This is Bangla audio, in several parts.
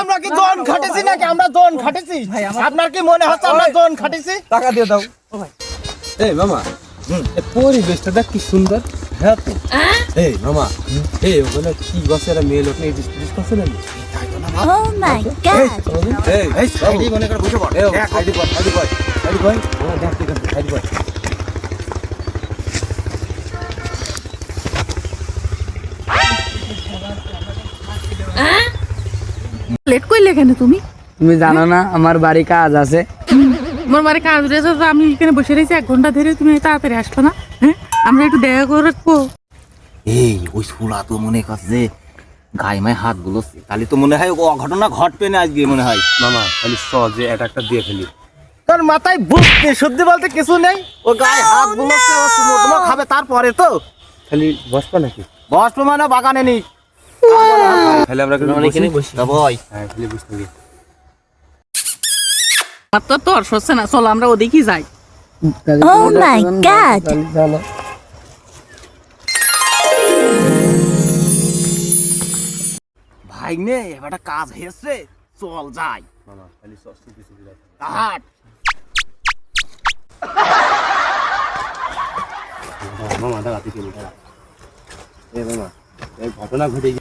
আমরা কি জোন খাটেছি নাকি? আমরা জোন খাটেছি? আপনার কি মনে হচ্ছে আমরা জোন খাটেছি? টাকা দিয়ে দাও। ও ভাই এই মামা এই পরিবেশটা দেখ কি সুন্দর। হ্যাঁ তো এই মামা এই ওখানে কি গাছের মেয়ে লোক নিয়ে ডিসকাস করছে না? Oh my god! এই সাইডি মনে করে বসে পড়। এই সাইডি পড় ও দেখ ঠিক আছে সাইডি পড়। লেট করলে কেন তুমি? তুমি জানো না আমার বাড়ি কাজ আছে। আমার বাড়ি কাজ রয়েছে তো আমি এখানে বসে রয়েছি 1 ঘন্টা ধরে, তুমি তাড়াতাড়ি আসতো না? হ্যাঁ আমরা একটু দেখা করে রাখবো। এই ওই সুলা তো মনে করছে গায়ে মায়ে হাত গুলো, তাহলে তো মনে হয় ঘটনা ঘটবে না আজকে মনে হয়। মামা খালি সহজে একটা দিয়ে ফেলি। তোর মাথায় বুদ্ধি শুদ্ধি বলতে কিছু নেই। ও গায়ে হাত বুলোচ্ছে, ও চুমো খাবে তারপরে তো খালি বসবা নাকি? বস প্রমাণ বাগানে নি খালি আমরা এখানে বসি ভাই। হ্যাঁ খালি বসতে গিয়ে আমার তো তোর সচ্ছে না, চলো আমরা ওদিকেই যাই। Oh my god! চলো ভাই নে এবারটা কাজ হয়েছে, চল যাই। মামা খালি সুপি সুপি রাখ। হাট মামা দাঁড়া তুই কেন দাঁড়া। এই মামা এই ঘটনা ঘটে গেছে।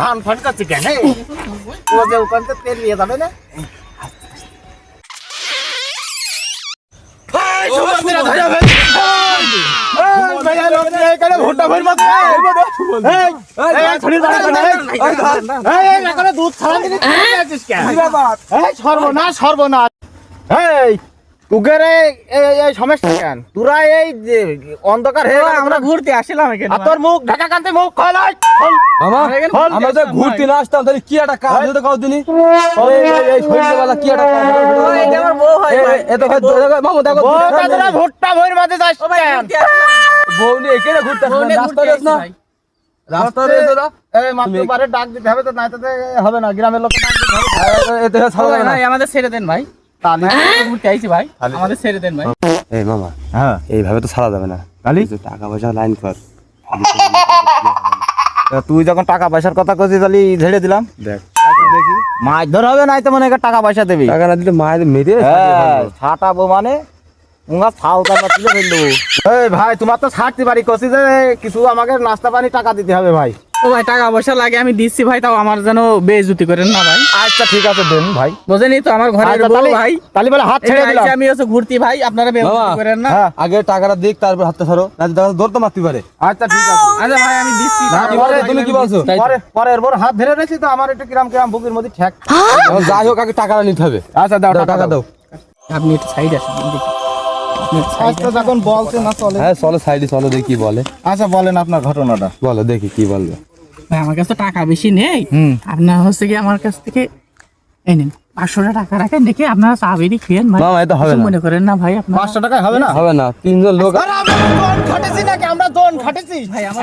হান ফটকাচ্ছে কেন? ও যে ওখান থেকে তেল নিয়ে যাবে না? সর্বনাশ সর্বনাশ। তোদের এই সমস্যা কেন? তোরা এই অন্ধকার হয়ে আমরা ঘুরতে আসলাম এখানে। তোর মুখ ঢাকা কানতে মুখ খোলাই। মামা আমরা তো ঘুরতে না আসতাম, তাহলে কি একটা কাজ হতো কাউ দিনই। এই সন্ধ্যেবেলা কি একটা কাজ হতো? এটা আমার বউ হয় ভাই। এত মামা দেখো ভুট্টা ভইর মাঝে যাস কেন? বউ নিয়ে এখানে ঘুরতে আসলাম, রাস্তা রেস না রাস্তা রেস না। এই মাত্র বারে ডাক দিতে হবে তো, নাই তো হবে না। গ্রামের লোক ডাক দিতে হবে। এতে ছাড়া যাবে না। ভাই আমাদের ছেড়ে দেন ভাই, তাহলে ঘুরতে আইছি ভাই, আমাদের ছেড়ে দেন ভাই। এই মামা হ্যাঁ এইভাবে তো ছাড়া যাবে না। কালি কিছু টাকা পয়সা লাইন কর। তুই যখন টাকা পয়সার কথা কইছিস তাহলে ঝেড়ে দিলাম। দেখ দেখি মাছ ধর হবে নাই তো মনে হয় টাকা পয়সা দেবি। টাকা না দিলে মায়ের মেরে ছাটাবো মানে উঙ্গা ফাউটা তুলে ফেলবো। এই ভাই তোমার তো ছাড়তে পারি, কছি যে কিছু আমাকে নাস্তা পানি টাকা দিতে হবে ভাই। ও ভাই টাকা পয়সা লাগে আমি দিচ্ছি ভাই, তাও আমার যেন বেইজ্জতি করেন না ভাই। আচ্ছা ঠিক আছে দেন ভাই। বুঝেনি তো আমার ঘরের আচ্ছা, বউ তাহলে ভাই। তাহলে বলে হাত ছেড়ে দিলাম। আমি হচ্ছে ঘুরতি ভাই, আপনারা বেইজ্জতি করেন না। হ্যাঁ আগে টাকাটা দিক তারপর হাতটা ছাড়ো, না দৌড় তো মারতে পারে। আচ্ছা ঠিক আছে। আচ্ছা ভাই আমি দিচ্ছি। না, পরে তুমি কি বলছো? পরে এরপর হাত ধরে রেখেছি তো আমার একটু কিরাম কিরাম বুকের মধ্যে ঠেক। যাই হোক আগে টাকাটা নিতে হবে। আচ্ছা দাও টাকা দাও। আপনি একটু সাইড আসেন দেখি। আচ্ছা যখন বলছে না চলে। হ্যাঁ চলো সাইডে চলো দেখি কি বলে। আচ্ছা বলেন আপনার ঘটনাটা। বলো দেখি কি বলবে। ভাই আমার কাছে তো টাকা বেশি নেই, আপনার হচ্ছে কি আমার কাছ থেকে এই নিন 500 টাকা রাখেন, দেখে আপনারা চা বেরি খেয়েন ভাই। মামা এটা হবে কিছু না। মনে করেন না ভাই, আপনার 500 টাকায় হবে না? হবে না, তিনজন লোক। আরে আমরা জোন খাটেছি নাকি? আমরা জোন খাটেছি?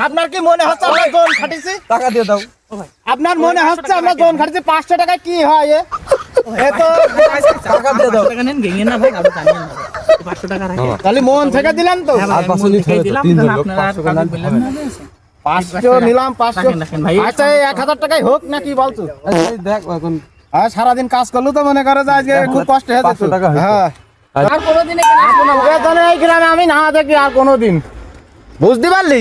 আপনার কি মনে হচ্ছে আমরা জোন খাটেছি? টাকা দিয়ে দাও। আপনার মনে হচ্ছে আমরা জোন খাটেছি? 500 টাকায় কি হয় এ? এ তো টাকা দিয়ে দাও। টাকা নেন গেঙ্গে না ভাই, আপনি জানেন না ভাই। 500 টাকা রাখেন। তাহলে মন থেকে দিলেন তো? হ্যাঁ ভাই, আর 500 নিতে হবে তো, দিলাম, তিনজন লোক, আপনারা আর 500 কাউকে না বললেন হবে না। না। 500 নিলাম 500। রাখেন ভাই। আচ্ছা এই 1000 টাকায় হোক নাকি বলছো? এই দেখ এখন আর সারাদিন কাজ করলো তো মনে করে যে আজকে খুব কষ্ট হয়ে যেত। 500 টাকা হয়েছে। হ্যাঁ আর কোনোদিন এখানে আসবো না ভাই। বেতনে এই গ্রামে আমি না দেখি আর কোনোদিন। বুঝতে পারলি?